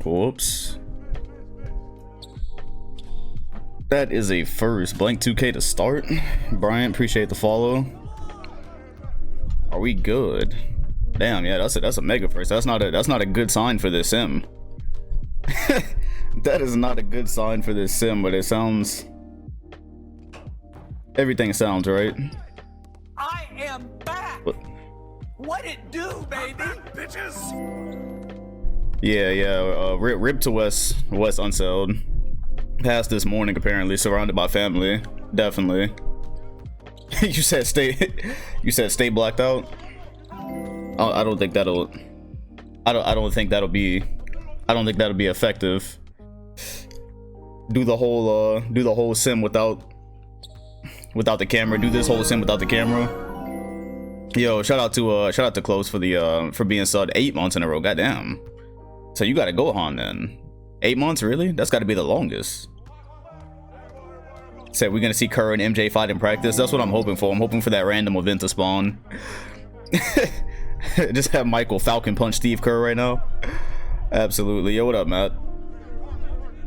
Whoops. That is a first. Blank 2K to start. Brian, appreciate the follow. Are we good? Damn, yeah, that's a mega first. That's not a good sign for this sim. That is not a good sign for this sim, but it sounds, everything sounds right. I am back. What it do, baby? Bitches. Yeah. Rip to West unsettled. Passed this morning apparently, surrounded by family. Definitely. You said stay blacked out. I don't think that'll. I don't think that'll be effective. Do the whole sim without the camera. Do this whole sim without the camera. Yo, shout out to Close for being subbed 8 months in a row. Goddamn. So you gotta go on then. 8 months, really? That's got to be the longest. Said we're gonna see Kerr and MJ fight in practice. That's what I'm hoping for. I'm hoping for that random event to spawn. Just have Michael Falcon punch Steve Kerr right now. Absolutely. Yo, what up, Matt?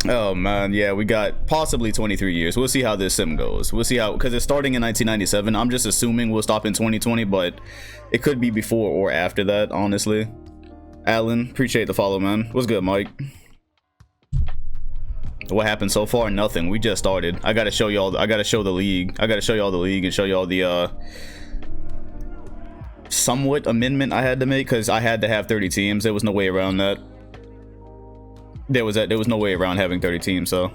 Oh man, yeah, we got possibly 23 years. We'll see how this sim goes. We'll see how, because it's starting in 1997. I'm just assuming we'll stop in 2020, but it could be before or after that, honestly. Alan, appreciate the follow, man. What's good, Mike? What happened so far? Nothing. We just started. I gotta show y'all. I gotta show the league. I gotta show y'all the league and show y'all the somewhat amendment I had to make, because I had to have 30 teams. There was no way around that. There was no way around having 30 teams. So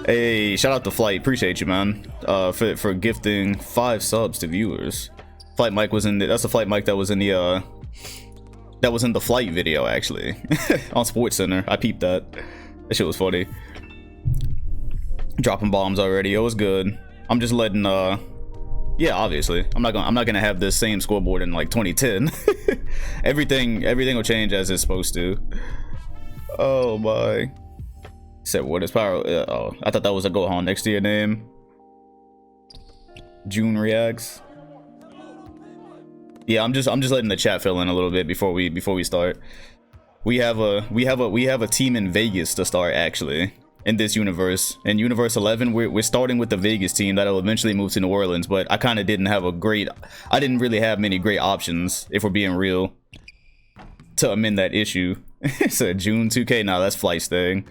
hey, shout out to Flight. Appreciate you, man. For gifting 5 subs to viewers. Flight Mike was in the, that's the Flight Mike that was in the Flight video actually. On Sports Center. I peeped that. That shit was funny. Dropping bombs already. It was good. I'm just letting yeah, obviously. I'm not gonna have this same scoreboard in like 2010. everything will change as it's supposed to. Oh my. Said what is power? Oh, I thought that was a Gohan next to your name. June reacts. Yeah, I'm just letting the chat fill in a little bit before we start. We have a team in Vegas to start actually in this universe. In Universe 11, we're starting with the Vegas team that'll eventually move to New Orleans, but I kind of didn't really have many great options, if we're being real, to amend that issue. So June 2K, nah, that's Flight's thing.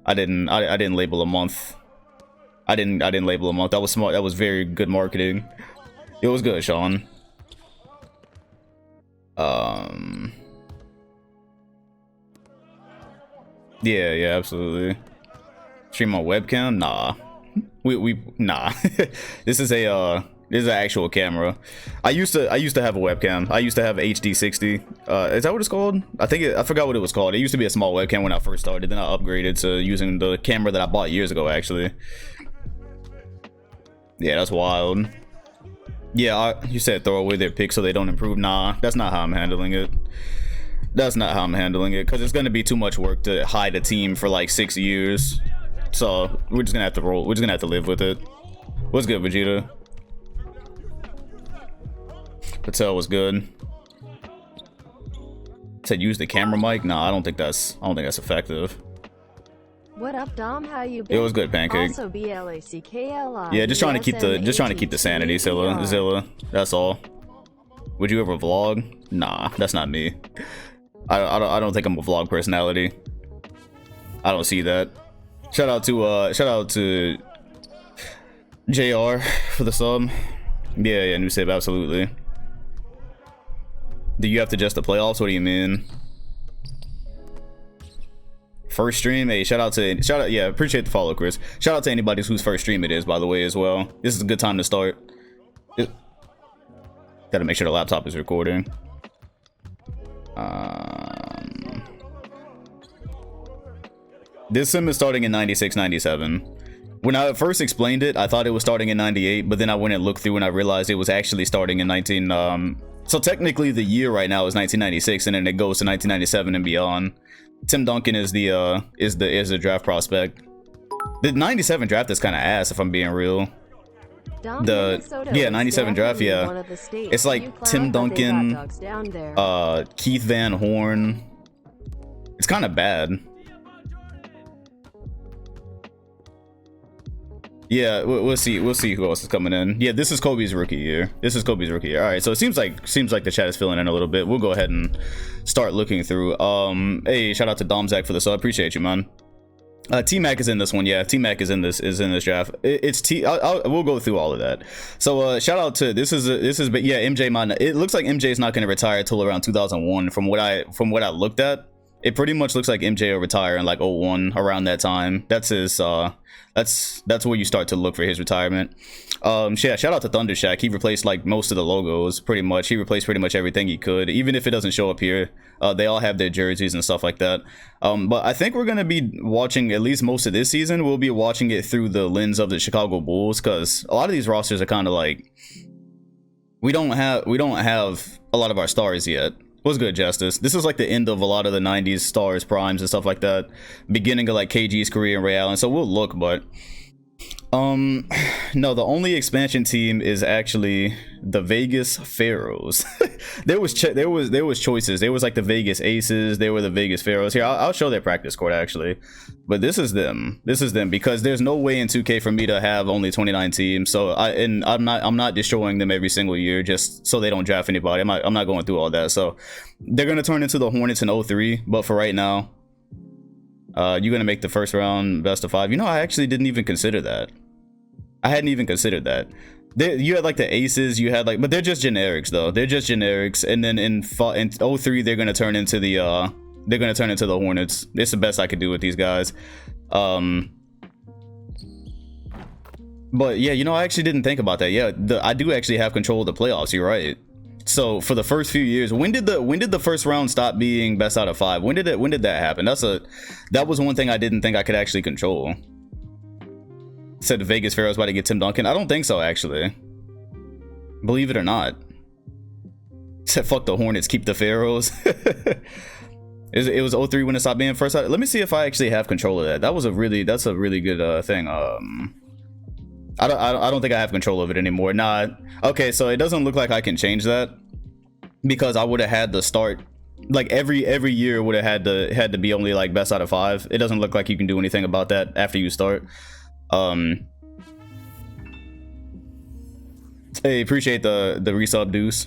I didn't label a month. I didn't label a month. That was smart. That was very good marketing. It was good, Sean. Yeah, absolutely. Stream on webcam? Nah. Nah. This is an actual camera. I used to have a webcam. I used to have HD60. Is that what it's called? I forgot what it was called. It used to be a small webcam when I first started. Then I upgraded to using the camera that I bought years ago, actually. Yeah, that's wild. Yeah, you said throw away their picks so they don't improve. Nah, that's not how I'm handling it. That's not how I'm handling it, because it's going to be too much work to hide a team for like 6 years. So we're just gonna have to roll. We're just gonna have to live with it. What's good, Vegeta? Patel was good. Said use the camera mic. Nah, I don't think that's effective. What up, Dom? How you been? It was good, Pancake. Also BLACKLI. Yeah, just trying to keep the sanity, Zilla. That's all. Would you ever vlog? Nah, that's not me. I don't think I'm a vlog personality. I don't see that. Shout out to JR for the sub. Yeah, new save, absolutely. Do you have to adjust the playoffs? What do you mean? First stream? Hey, shout out, yeah, appreciate the follow, Chris. Shout out to anybody whose first stream it is, by the way, as well. This is a good time to start. Gotta make sure the laptop is recording. This sim is starting in 96, 97. When I first explained it, I thought it was starting in 98, but then I went and looked through and I realized it was actually starting in so technically the year right now is 1996, and then it goes to 1997 and beyond. Tim Duncan is the draft prospect. The 97 draft is kind of ass, if I'm being real. Yeah, 97 draft, yeah. It's like Tim Duncan, Keith Van Horn. It's kind of bad. Yeah, we'll see who else is coming in. Yeah, this is Kobe's rookie year. All right, so it seems like the chat is filling in a little bit. We'll go ahead and start looking through. Hey, shout out to Domzak for this. I appreciate you, man. T-Mac is in this one. Yeah, T-Mac is in this draft. We'll go through all of that. So shout out to this is but yeah, MJ man. It looks like MJ is not going to retire till around 2001 from what I looked at. It pretty much looks like MJ will retire in like 01, around that time. That's his that's where you start to look for his retirement. Yeah, shout out to Thunder Shack. He replaced like most of the logos pretty much. He replaced pretty much everything he could, even if it doesn't show up here. They all have their jerseys and stuff like that. But I think we're gonna be watching at least most of this season. We'll be watching it through the lens of the Chicago Bulls, because a lot of these rosters are kind of like, we don't have a lot of our stars yet. What's good, Justice? This is like the end of a lot of the 90s stars, primes, and stuff like that. Beginning of like KG's career and Ray Allen. So we'll look, but no, the only expansion team is actually the Vegas Pharaohs. there was choices. There was like the Vegas Aces. There were the Vegas Pharaohs. Here, I'll show their practice court actually. But this is them. Because there's no way in 2K for me to have only 29 teams. So I'm not destroying them every single year just so they don't draft anybody. I'm not going through all that. So they're gonna turn into the Hornets in 03. But for right now, you're gonna make the first round best of 5. You know, I actually didn't even consider that. I hadn't even considered that. You had like the Aces, you had like, but they're just generics though. They're just generics. And then in 03, they're gonna turn into the Hornets. It's the best I could do with these guys. But yeah, you know, I actually didn't think about that. Yeah, I do actually have control of the playoffs. You're right. So for the first few years, when did the first round stop being best out of 5? When did that happen? That was one thing I didn't think I could actually control. Said the Vegas Pharaohs about to get Tim Duncan. I don't think so, actually. Believe it or not. Said fuck the Hornets, keep the Pharaohs. It was 03 when it stopped being first out. Let me see if I actually have control of that. That's a really good thing. I don't think I have control of it anymore. Nah. Okay, so it doesn't look like I can change that, because I would have had to start like every year would have had to be only like best out of 5. It doesn't look like you can do anything about that after you start. Hey, appreciate the resub, Deuce.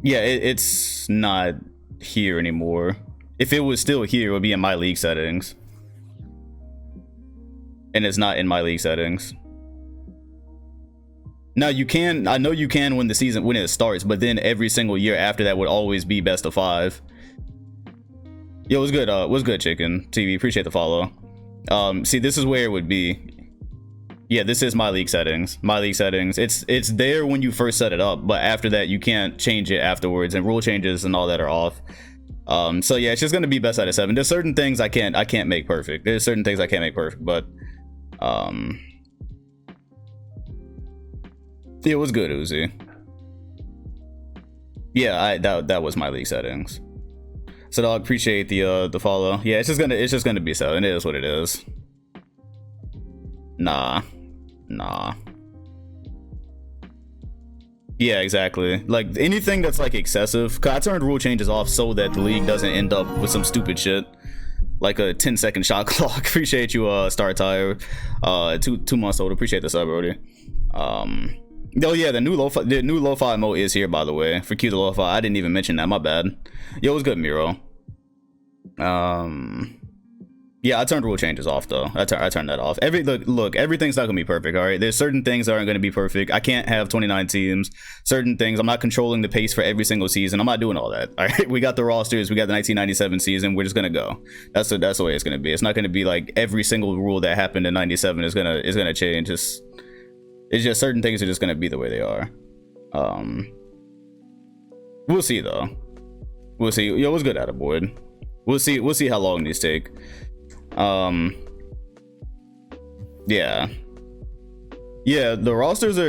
Yeah, it's not here anymore. If it was still here, it would be in my league settings, and it's not in my league settings. Now you can, I know you can when it starts, but then every single year after that would always be best of 5. Yo, what's good, Chicken TV? Appreciate the follow. See, this is where it would be. Yeah, this is my league settings. It's there when you first set it up, but after that you can't change it afterwards, and rule changes and all that are off. So yeah, it's just gonna be best out of 7. There's certain things I can't make perfect. But yeah, it was good, Uzi. Yeah, that was my league settings. So dog, appreciate the follow. Yeah, it's just gonna be 7. It is what it is. Nah. Yeah, exactly. Like anything that's like excessive. 'Cause I turned rule changes off so that the league doesn't end up with some stupid shit like a 10-second shot clock. Appreciate you, Star Tire. 2 months old. Appreciate the sub, Brody. Oh yeah, the new lo-fi mode is here, by the way. For Q the lo-fi, I didn't even mention that. My bad. Yo, what's good, Miro? Yeah, I turned rule changes off though. I turned that off. Look, everything's not gonna be perfect. All right, there's certain things that aren't gonna be perfect. I can't have 29 teams. Certain things, I'm not controlling the pace for every single season. I'm not doing all that. All right, we got the rosters. We got the 1997 season. We're just gonna go. That's the way it's gonna be. It's not gonna be like every single rule that happened in 97 is gonna change. It's just certain things are just gonna be the way they are. We'll see though. We'll see. Yo, what's good, Attaboy? We'll see how long these take. Yeah, the rosters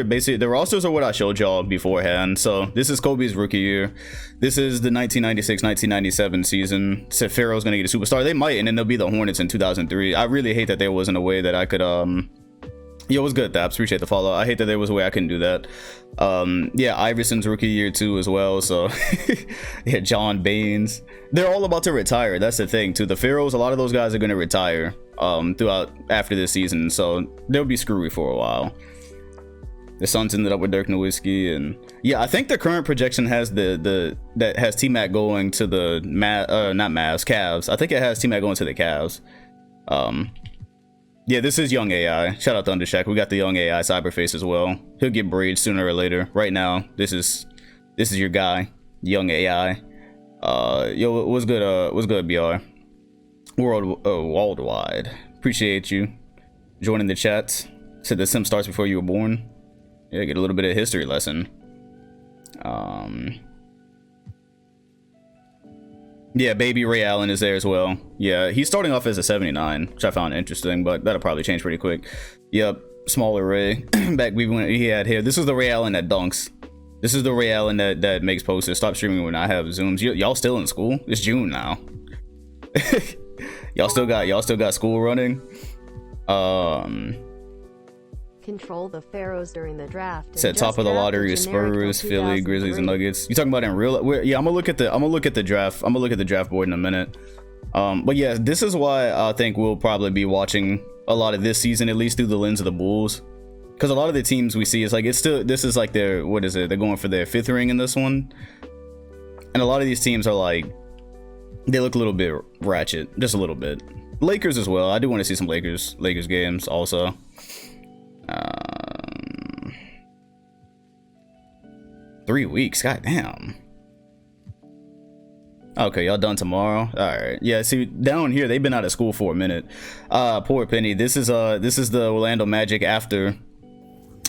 are what I showed y'all beforehand. So this is Kobe's rookie year. This is the 1996-1997 season. Said Pharaoh's gonna get a superstar. They might, and then they'll be the Hornets in 2003. I really hate that there wasn't a way that I Yo, what's good, Thaps? Appreciate the follow. I hate that there was a way I couldn't do that. Yeah, Iverson's rookie year too as well. So yeah, John Baines. They're all about to retire. That's the thing too. The Pharaohs, a lot of those guys are gonna retire throughout after this season. So they'll be screwy for a while. The Suns ended up with Dirk Nowitzki, and yeah, I think the current projection has that has T-Mac going to the not Mavs, Cavs. I think it has T-Mac going to the Cavs. Yeah, this is young AI. Shout out to Undershack. We got the young AI Cyberface as well. He'll get braids sooner or later. Right now, this is your guy, young AI. Yo, what's good, BR? Worldwide. Appreciate you joining the chat. Said the sim starts before you were born. Yeah, get a little bit of history lesson. Yeah, baby Ray Allen is there as well. Yeah, he's starting off as a 79, which I found interesting, but that'll probably change pretty quick. Yep, smaller Ray. Back when he had hair. This is the Ray Allen that dunks. This is the Ray Allen that makes posters. Stop streaming when I have zooms. Y'all still in school? It's June now. y'all still got school running. Control the Pharaohs during the draft. Said top of the lottery is Spurs, Philly, Grizzlies, and Nuggets. You talking about in real? Yeah, I'm gonna look at the draft. I'm gonna look at the draft board in a minute. But yeah, this is why I think we'll probably be watching a lot of this season, at least through the lens of the Bulls, because a lot of the teams we see is like this is like their, what is it? They're going for their 5th ring in this one, and a lot of these teams are like, they look a little bit ratchet, just a little bit. Lakers as well. I do want to see some Lakers games also. 3 weeks, goddamn. Okay, y'all done tomorrow? All right. Yeah, see, down here they've been out of school for a minute. Poor Penny. This is the Orlando Magic after.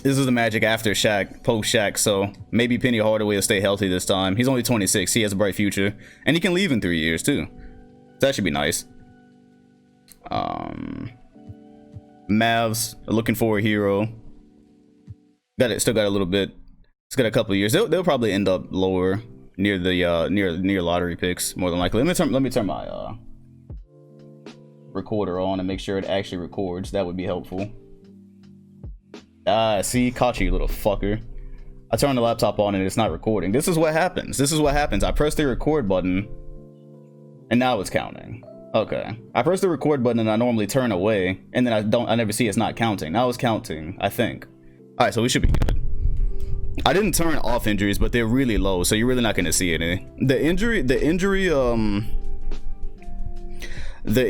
This is the Magic after Shaq, post Shaq. So maybe Penny Hardaway will stay healthy this time. He's only 26. He has a bright future, and he can leave in 3 years too. That should be nice. Mavs are looking for a hero. Still got a little bit. It's got a couple of years. They'll probably end up lower near the near lottery picks more than likely. Let me turn my recorder on and make sure it actually records. That would be helpful. See, caught you, little fucker. I turned the laptop on and it's not recording. This is what happens. I press the record button and now it's counting. Okay, I press the record button and I normally turn away, and then I never see it's not counting. Now it's counting, I think. All right, so we should be good. I didn't turn off injuries, but they're really low, so you're really not going to see any. The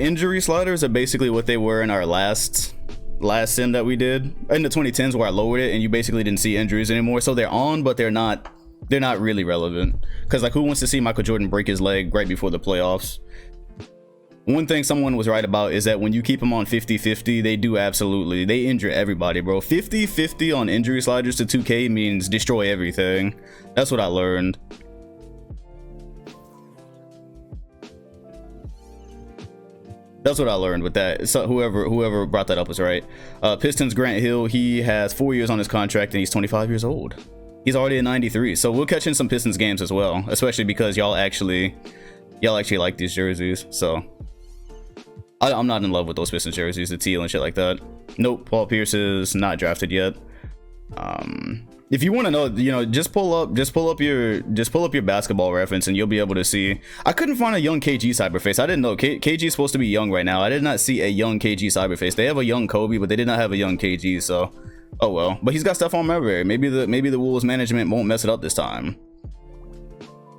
injury sliders are basically what they were in our last sim that we did in the 2010s, where I lowered it and you basically didn't see injuries anymore. So they're on, but they're not really relevant, because like, who wants to see Michael Jordan break his leg right before the playoffs? One thing someone was right about is that when you keep them on 50-50, they injure everybody, bro. 50-50 on injury sliders to 2K means destroy everything. That's what I learned. That's what I learned with that. So whoever brought that up was right. Pistons Grant Hill, he has 4 years on his contract and he's 25 years old. He's already a 93. So we'll catch in some Pistons games as well, especially because y'all actually like these jerseys. So I'm not in love with those Pistons jerseys, the teal and shit like that. Nope, Paul Pierce is not drafted yet. If you want to know, just pull up your basketball reference and you'll be able to see. I couldn't find a young KG Cyberface. I didn't know KG is supposed to be young right now. I did not see a young KG Cyberface. They have a young Kobe, but they did not have a young KG. So, oh well. But he's got stuff on Marbury. Maybe the Wolves management won't mess it up this time.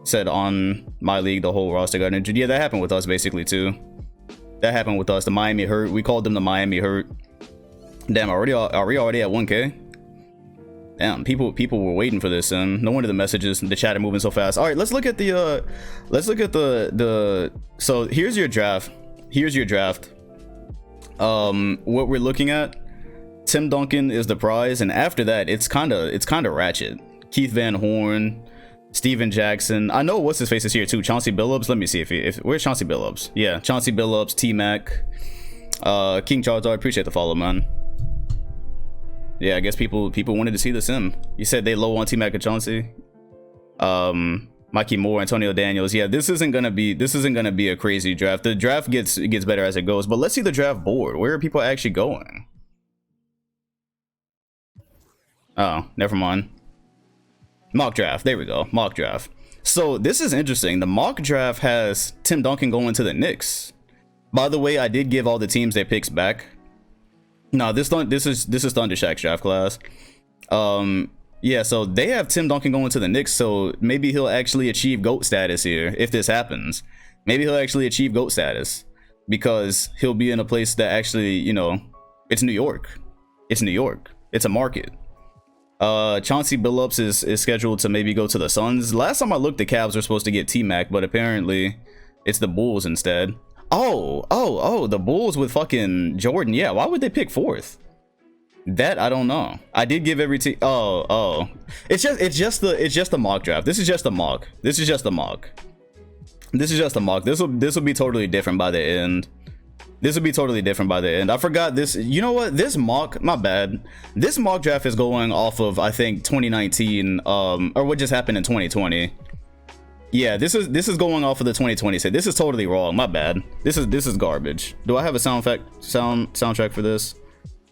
Said on my league the whole roster got injured. Yeah, that happened with us basically too. That happened with us. The Miami Hurt. We called them the Miami Hurt. Damn, are we already at 1K? Damn, people were waiting for this, and no wonder the messages, the chat are moving so fast. All right, let's look at the so here's your draft. What we're looking at, Tim Duncan is the prize, and after that, it's kind of ratchet. Keith Van Horn, Steven Jackson. I know what's his face is here too. Chauncey Billups. Let me see if where's Chauncey Billups? Yeah, Chauncey Billups, T-Mac, King Charles. I appreciate the follow, man. Yeah, I guess people wanted to see the sim. You said they low on T-Mac and Chauncey. Mikey Moore, Antonio Daniels. Yeah, this isn't gonna be a crazy draft. The draft gets better as it goes. But let's see the draft board. Where are people actually going? Oh, never mind. Mock draft. There we go. Mock draft. So this is interesting. The mock draft has Tim Duncan going to the Knicks. By the way, I did give all the teams their picks back. No, this is Thunder Shack's draft class. Yeah, so they have Tim Duncan going to the Knicks, so maybe he'll actually achieve GOAT status here if this happens. Maybe he'll actually achieve GOAT status because he'll be in a place that actually, you know, it's New York. It's New York. It's a market. Chauncey Billups is scheduled to maybe go to the Suns. Last time I looked, the Cavs were supposed to get T-Mac, but apparently it's the Bulls instead. Oh, the Bulls with fucking Jordan. Yeah, why would they pick 4th? That I don't know. I did give every team. Oh. It's just the mock draft. This is just a mock. This is just a mock. This will be totally different by the end. This will be totally different by the end. I forgot this. You know what? This mock, my bad. This mock draft is going off of, I think, 2019, or what just happened in 2020. Yeah, this is going off of the 2020 set. This is totally wrong. My bad. This is garbage. Do I have a soundtrack for this?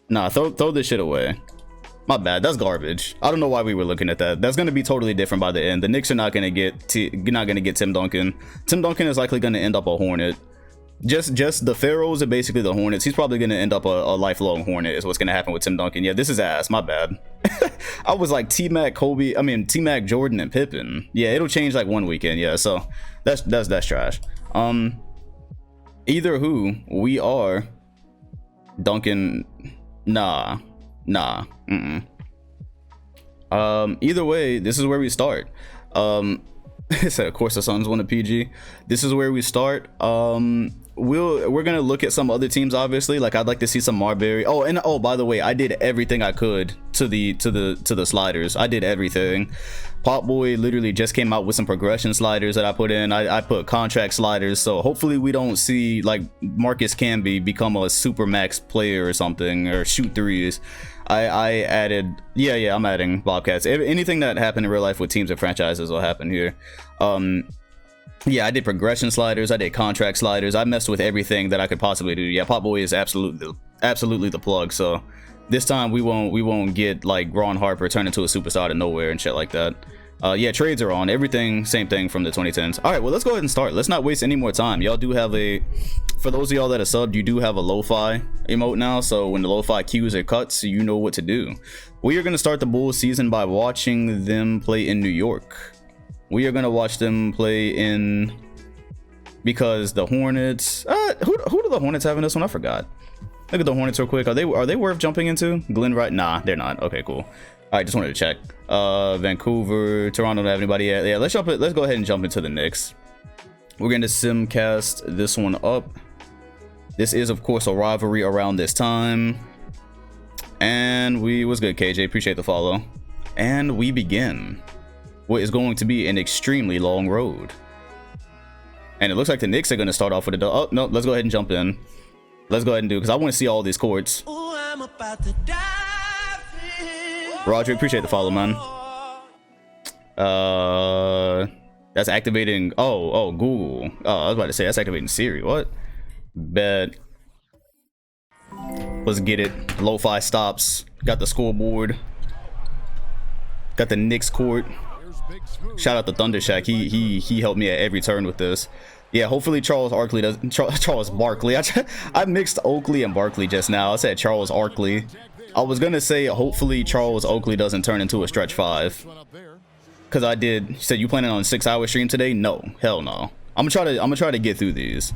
Nah, throw this shit away. My bad. That's garbage. I don't know why we were looking at that. That's gonna be totally different by the end. The Knicks are not gonna get Tim Duncan. Tim Duncan is likely gonna end up a Hornet. Just the Pharaohs are basically the Hornets. He's probably gonna end up a lifelong Hornet is what's gonna happen with Tim Duncan. Yeah, this is ass. My bad. I was like T-Mac, Kobe. I mean T-Mac, Jordan, and Pippen. Yeah, it'll change like one weekend. Yeah, so that's trash. Either who, we are Duncan. Nah. Either way, this is where we start. It said, of course the Suns won a PG. This is where we start. We're gonna look at some other teams, obviously. Like I'd like to see some Marbury. Oh, by the way, I did everything I could to the sliders. I did everything. Pop Boy literally just came out with some progression sliders that I put in. I put contract sliders, so hopefully we don't see like Marcus Camby become a super max player or something, or shoot threes. I added, yeah, I'm adding Bobcats. Anything that happened in real life with teams and franchises will happen here. Yeah, I did progression sliders, I did contract sliders, I messed with everything that I could possibly do. Yeah, Pop Boy is absolutely the plug. So this time we won't get like Ron Harper turn into a superstar out of nowhere and shit like that. Yeah, trades are on. Everything, same thing from the 2010s. All right, well, let's go ahead and start. Let's not waste any more time. Y'all do have for those of y'all that are subbed, you do have a lo-fi emote now. So when the lo-fi cues are cut, so you know what to do. We are going to start the Bulls season by watching them play in New York. We are going to watch them play in, because the Hornets, who do the Hornets have in this one? I forgot. Look at the Hornets real quick. Are they worth jumping into? Glenn Wright? Nah, they're not. Okay, cool. All right, just wanted to check. Vancouver, Toronto don't have anybody yet. Yeah, let's go ahead and jump into the Knicks. We're going to simcast this one up. This is, of course, a rivalry around this time. And what's good, KJ? Appreciate the follow. And we begin what is going to be an extremely long road. And it looks like the Knicks are going to start off with a... Oh, no, let's go ahead and jump in. Let's go ahead and do it, because I want to see all these courts. Ooh, I'm about to dive in. Roger, appreciate the follow, man. That's activating... Oh, Google. Oh, I was about to say, that's activating Siri. What? Bet. Let's get it. Lo-fi stops. Got the scoreboard. Got the Knicks court. Shout out to Thunder Shack. He helped me at every turn with this. Yeah, hopefully Charles Barkley. I mixed Oakley and Barkley just now. I said Charles Arkley. I was gonna say hopefully Charles Oakley doesn't turn into a stretch 5. Cause I did. You said you planning on a 6-hour stream today? No, hell no. I'm gonna try to get through these.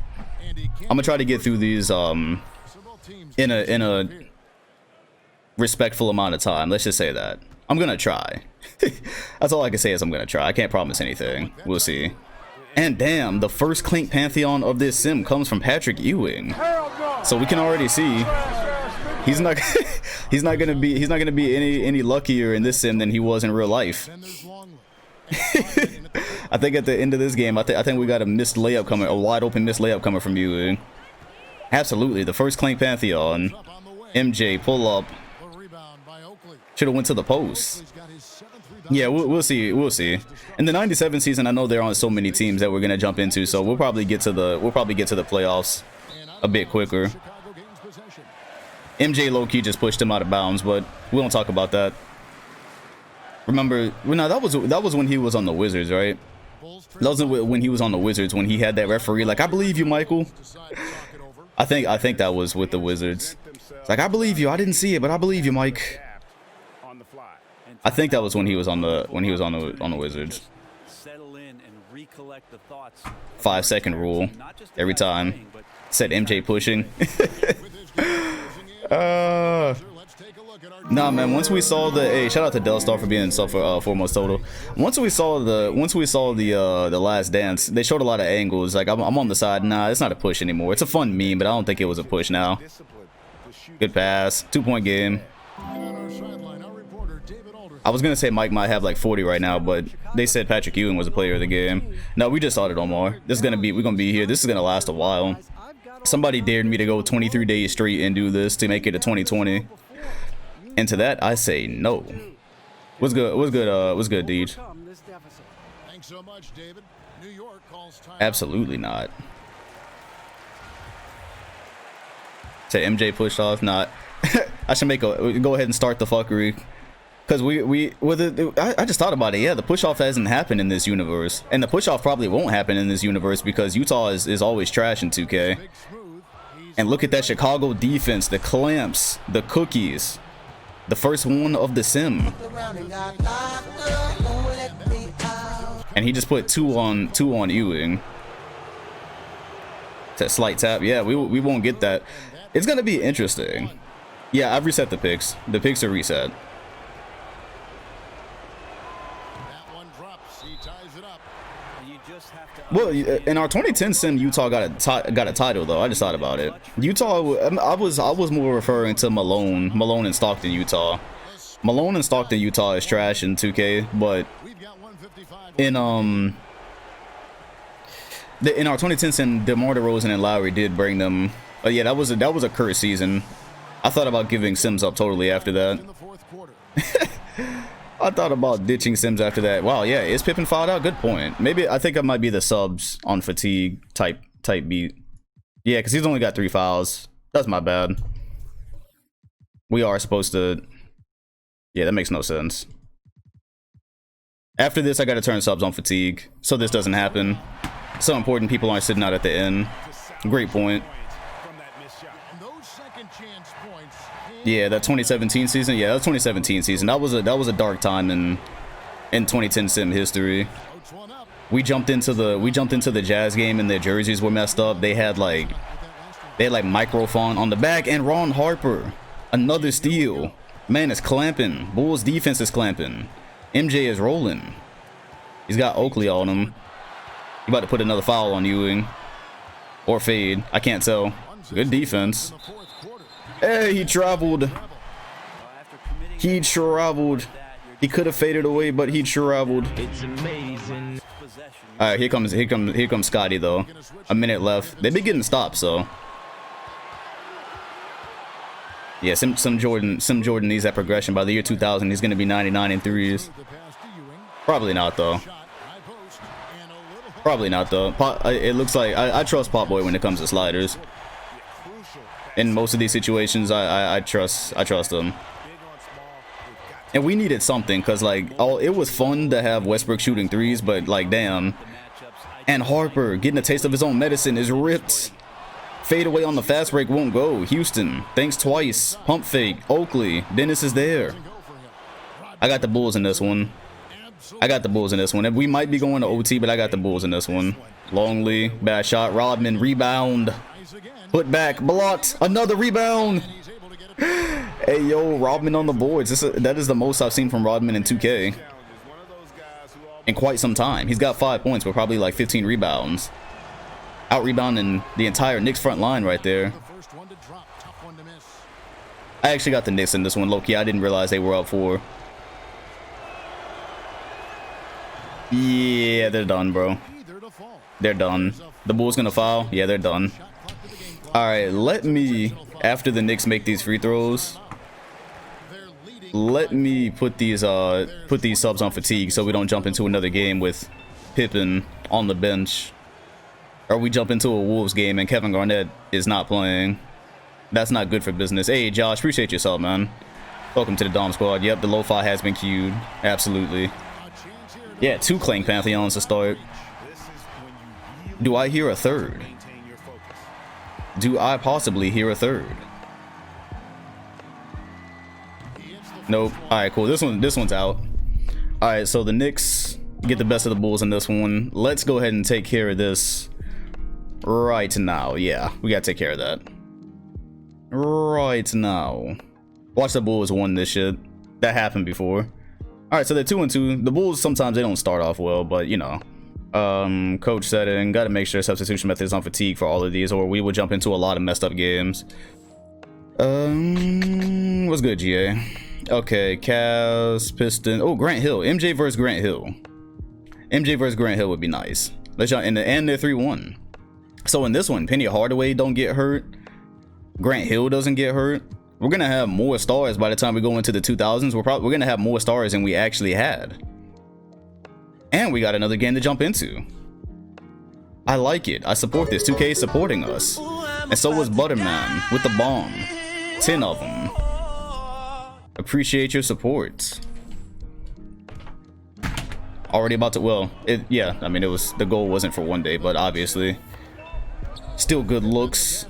I'm gonna try to get through these in a respectful amount of time. Let's just say that. I'm gonna try. That's all I can say is I'm gonna try. I can't promise anything. We'll see. And damn, the first Clink Pantheon of this sim comes from Patrick Ewing. So we can already see he's not gonna be any luckier in this sim than he was in real life. I think at the end of this game, I think we got a missed layup coming, a wide open missed layup coming from Ewing. Absolutely, the first Clink Pantheon. MJ pull up. Should have went to the post. Yeah, we'll see. In the 97 season, I know there aren't so many teams that we're gonna jump into, so we'll probably get to the playoffs a bit quicker. MJ low-key just pushed him out of bounds, but we don't talk about that. Remember? Well, no, that was when he was on the Wizards, right? That was when he was on the Wizards when he had that referee like, I believe you, Michael. I think that was with the Wizards. It's like, I believe you. I didn't see it, but I believe you, Mike. I think that was when he was on the Wizards. 5-second rule every time. Said MJ pushing. Nah, man. Once we saw the shout out to Delstar for being foremost total. Once we saw the Last Dance, they showed a lot of angles. Like I'm on the side. Nah, it's not a push anymore. It's a fun meme, but I don't think it was a push now. Good pass. 2-point game. I was gonna say Mike might have like 40 right now, but they said Patrick Ewing was the player of the game. No, we just started Omar. We're gonna be here. This is gonna last a while. Somebody dared me to go 23 days straight and do this to make it a 2020. And to that, I say no. What's good? What's good, Deej? Thanks so much, David. New York calls time. Absolutely not. Say MJ pushed off. Not. I should go ahead and start the fuckery. Because I just thought about it. Yeah, the push-off hasn't happened in this universe. And the push-off probably won't happen in this universe because Utah is always trash in 2K. And look at that Chicago defense. The clamps. The cookies. The first one of the sim. And he just put two on Ewing. That slight tap. Yeah, we won't get that. It's going to be interesting. Yeah, I've reset the picks. The picks are reset. Well, in our 2010 sim, Utah got a title though. I just thought about it. Utah, I was more referring to Malone and Stockton, Utah. Malone and Stockton, Utah is trash in 2K, but in our 2010 sim, DeMar DeRozan and Lowry did bring them. Yeah, that was a cursed season. I thought about giving Sims up totally after that. I thought about ditching Sims after that. Wow, yeah, is Pippen fouled out? Good point. Maybe I think it might be the subs on fatigue type beat. Yeah, because he's only got 3 fouls. That's my bad. We are supposed to. Yeah, that makes no sense. After this, I got to turn subs on fatigue so this doesn't happen. So important people aren't sitting out at the end. Great point. Yeah, that 2017 season. Yeah, that was 2017 season. That was a dark time in 2010 sim history. We jumped into the Jazz game and their jerseys were messed up. They had like microphone on the back and Ron Harper, another steal. Man is clamping. Bulls defense is clamping. MJ is rolling. He's got Oakley on him. He about to put another foul on Ewing or fade. I can't tell. Good defense. Hey, he traveled. He traveled. He could have faded away, but he traveled. It's amazing. All right, here comes Scotty though. A minute left. They've been getting stopped, so. Yeah, some Jordan needs that progression. By the year 2000, he's gonna be 99 in threes. Probably not though. Probably not though. It looks like I trust Pop Boy when it comes to sliders. In most of these situations, I trust him. And we needed something because like it was fun to have Westbrook shooting threes, but like damn. And Harper getting a taste of his own medicine is ripped. Fade away on the fast break won't go. Houston, thanks twice. Pump fake. Oakley. Dennis is there. I got the Bulls in this one. And we might be going to OT, but I got the Bulls in this one. Longley, bad shot. Rodman, rebound. Put back, blocked. Another rebound. Hey, yo, Rodman on the boards. That is the most I've seen from Rodman in 2K in quite some time. He's got 5 points, but probably like 15 rebounds. Out rebounding the entire Knicks front line right there. I actually got the Knicks in this one, low-key. I didn't realize they were up 4. Yeah, they're done, bro. They're done. The Bulls gonna foul? Yeah, they're done. All right, let me, after the Knicks make these free throws, let me put these subs on fatigue so we don't jump into another game with Pippen on the bench. Or we jump into a Wolves game and Kevin Garnett is not playing. That's not good for business. Hey, Josh, appreciate yourself, man. Welcome to the Dom Squad. Yep, the lo-fi has been queued. Absolutely. Yeah, 2 Clank Pantheons to start. Do I hear a third? Do I possibly hear a third? Nope. Alright, cool. This one's out. Alright, so the Knicks get the best of the Bulls in this one. Let's go ahead and take care of this right now. Yeah, we gotta take care of that right now. Watch the Bulls won this shit. That happened before. Alright, so they're 2-2. The Bulls, sometimes they don't start off well, but you know. Coach said it, and gotta make sure substitution method is on fatigue for all of these, or we will jump into a lot of messed up games. What's good, GA? Okay, Cavs, Pistons. Oh, Grant Hill. MJ versus Grant Hill. MJ versus Grant Hill would be nice. Let's jump in the end. They're 3-1. So in this one, Penny Hardaway don't get hurt. Grant Hill doesn't get hurt. We're gonna have more stars by the time we go into the 2000s. We're gonna have more stars than we actually had. And we got another game to jump into. I like it. I support this. 2K is supporting us. And so was Butterman with the bomb. 10 of them. Appreciate your support. Already about to, well, yeah, I mean, it was, the goal wasn't for one day, but obviously. Still good looks.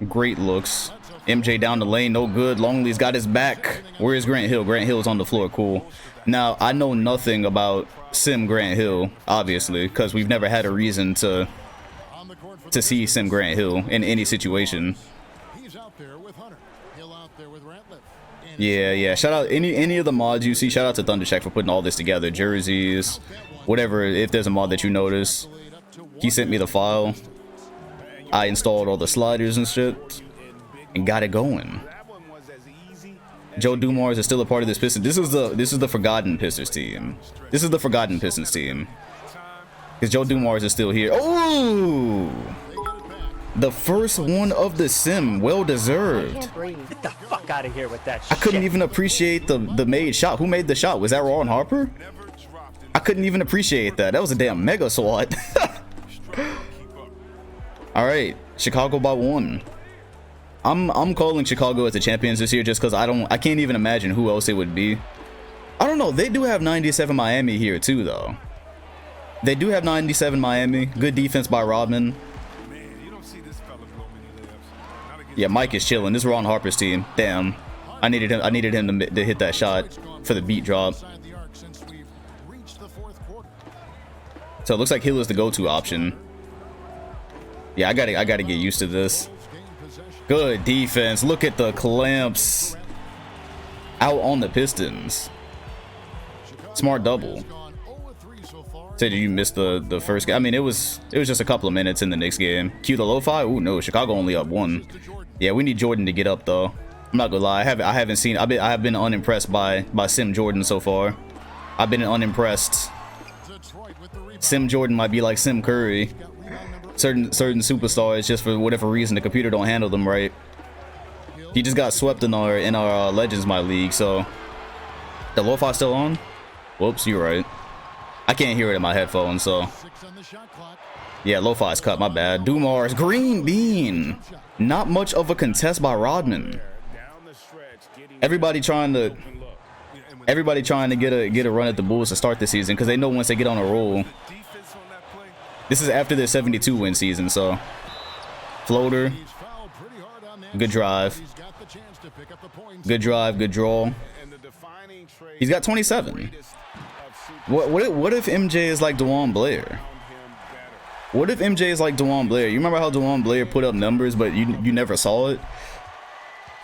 Great looks. MJ down the lane, no good. Longley's got his back. Where is Grant Hill? Grant Hill's on the floor, cool. Now, I know nothing about Sim Grant Hill, obviously, because we've never had a reason to see Sim Grant Hill in any situation. Yeah, shout out any of the mods you see. Shout out to Thundercheck for putting all this together. Jerseys, whatever, if there's a mod that you notice. He sent me the file. I installed all the sliders and shit and got it going. Joe Dumars is still a part of this Pistons. This is the Forgotten Pistons team. This is the Forgotten Pistons team. Because Joe Dumars is still here. Oh! The first one of the sim. Well deserved. Get the fuck out of here with that shit. I couldn't even appreciate the made shot. Who made the shot? Was that Ron Harper? I couldn't even appreciate that. That was a damn mega swat. Alright. Chicago by 1. I'm calling Chicago as the champions this year just because I can't even imagine who else it would be. I don't know. They do have 97 Miami here too, though. They do have 97 Miami. Good defense by Rodman. Yeah, Mike is chilling. This is Ron Harper's team. Damn, I needed him to hit that shot for the beat drop. So it looks like Hill is the go-to option. Yeah, I gotta get used to this. Good defense. Look at the clamps out on the Pistons. Smart double. Say, did you miss the first game? I mean, it was just a couple of minutes in the Knicks game. Cue the lo-fi. Oh no, Chicago only up 1. Yeah, we need Jordan to get up though. I'm not gonna lie. I have been unimpressed by Sim Jordan so far. I've been unimpressed. Sim Jordan might be like Sim Curry. Certain superstars, just for whatever reason the computer don't handle them right. He just got swept in our Legends My League. So the lo-fi still on? Whoops, you're right. I can't hear it in my headphones, so yeah, lo-fi's cut, my bad. Dumars, green bean. Not much of a contest by Rodman. Everybody trying to get a run at the Bulls to start the season because they know once they get on a roll. This is after their 72 win season, so floater. Good drive. Good drive, good draw. He's got 27. What if MJ is like DeJuan Blair? What if MJ is like DeJuan Blair? You remember how DeJuan Blair put up numbers, but you never saw it?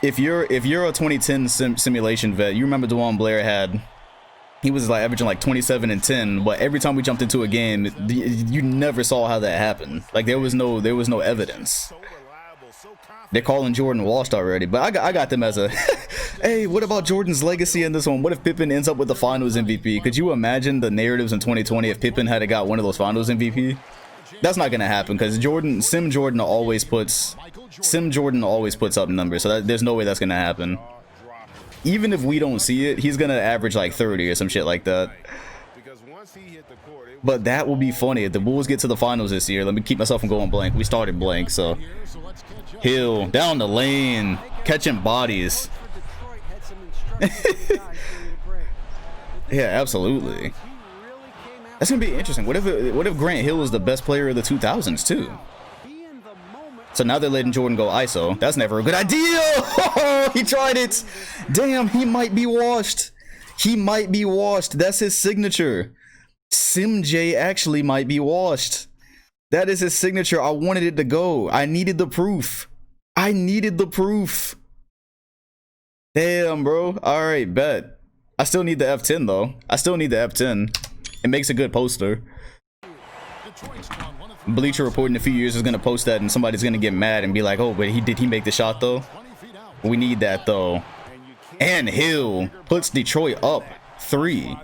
If you're a 2010 simulation vet, you remember DeJuan Blair he was like averaging like 27 and 10, but every time we jumped into a game, you never saw how that happened. Like there was no evidence. They're calling Jordan washed already, but I got them as a hey, what about Jordan's legacy in this one? What if Pippen ends up with the finals MVP? Could you imagine the narratives in 2020 if Pippen had got one of those finals MVP? That's not gonna happen because Sim Jordan always puts up numbers, so there's no way that's gonna happen. Even if we don't see it, he's gonna average like 30 or some shit like that. But that will be funny if the Bulls get to the finals this year. Let me keep myself from going blank. We started blank, so Hill down the lane, catching bodies. Yeah, absolutely. That's gonna be interesting. What if Grant Hill is the best player of the 2000s too? So now they're letting Jordan go ISO. That's never a good idea. Oh, he tried it. Damn, he might be washed. He might be washed. That's his signature. SimJ actually might be washed. That is his signature. I wanted it to go. I needed the proof. I needed the proof. Damn, bro. All right, bet. I still need the F10 though. I still need the F10. It makes a good poster. Bleacher Report in a few years is gonna post that, and somebody's gonna get mad and be like, "Oh, but did he make the shot though?" We need that though. And Hill puts Detroit up 3.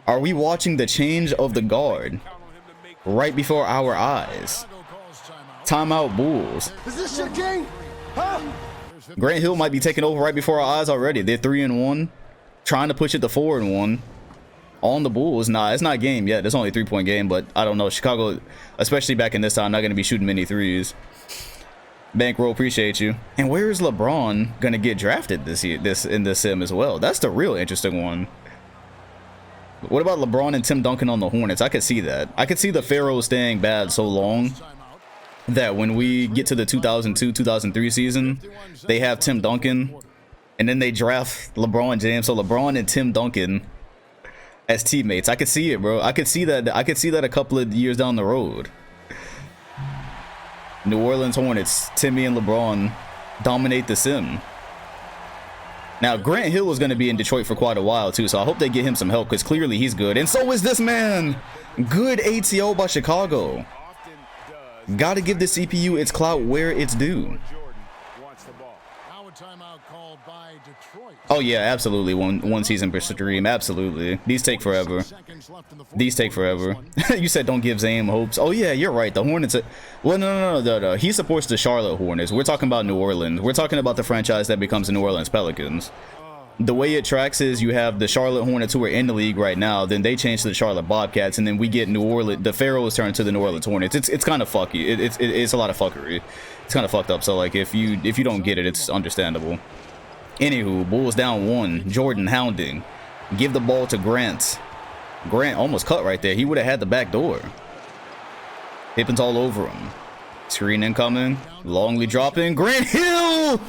Are we watching the change of the guard right before our eyes? Timeout Bulls. Is this your game? Huh? Grant Hill might be taking over right before our eyes already. They're 3-1, trying to push it to 4-1 on the Bulls. Nah, it's not game yet. It's only a 3-point game, but I don't know. Chicago, especially back in this time, not going to be shooting many threes. Bankroll, appreciate you. And where is LeBron going to get drafted this year, in this sim as well? That's the real interesting one. What about LeBron and Tim Duncan on the Hornets? I could see that. I could see the Pharaohs staying bad so long that when we get to the 2002-2003 season, they have Tim Duncan, and then they draft LeBron James. So LeBron and Tim Duncan as teammates. I could see it, bro. I could see that. I could see that a couple of years down the road. New Orleans Hornets, Timmy and LeBron dominate the sim. Now, Grant Hill is going to be in Detroit for quite a while, too, so I hope they get him some help, because clearly he's good. And so is this man. Good ATO by Chicago. Got to give the CPU its clout where it's due. Oh, yeah, absolutely. One season per stream. Absolutely. These take forever. These take forever. You said don't give Zame hopes. Oh, yeah, you're right. The Hornets. Well, no. He supports the Charlotte Hornets. We're talking about New Orleans. We're talking about the franchise that becomes the New Orleans Pelicans. The way it tracks is you have the Charlotte Hornets who are in the league right now. Then they change to the Charlotte Bobcats, and then we get New Orleans. The Pharaohs turn to the New Orleans Hornets. It's kind of fucky. It's a lot of fuckery. It's kind of fucked up. So like if you don't get it, it's understandable. Anywho, Bulls down 1. Jordan hounding. Give the ball to Grant. Grant almost cut right there. He would have had the back door. Pippin's all over him. Screen incoming. Longley dropping. Grant Hill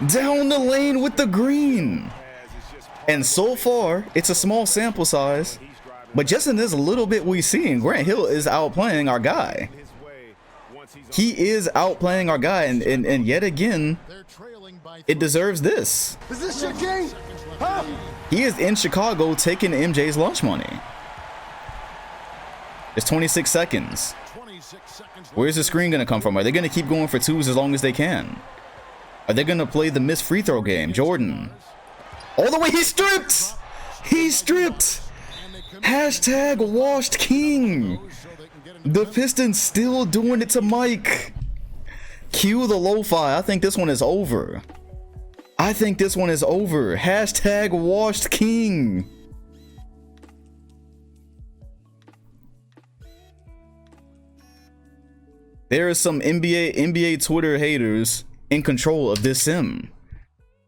down the lane with the green. And so far, it's a small sample size. But just in this little bit we've seen, Grant Hill is outplaying our guy. He is outplaying our guy. And yet again, it deserves this. Is this your game? Huh? He is in Chicago taking MJ's lunch money. It's 26 seconds. Where's the screen going to come from? Are they going to keep going for twos as long as they can? Are they going to play the missed free throw game? Jordan. All the way. He stripped. He stripped. Hashtag washed king. The Pistons still doing it to Mike. Cue the lo-fi. I think this one is over. I think this one is over. Hashtag washed king. There are some NBA Twitter haters in control of this sim.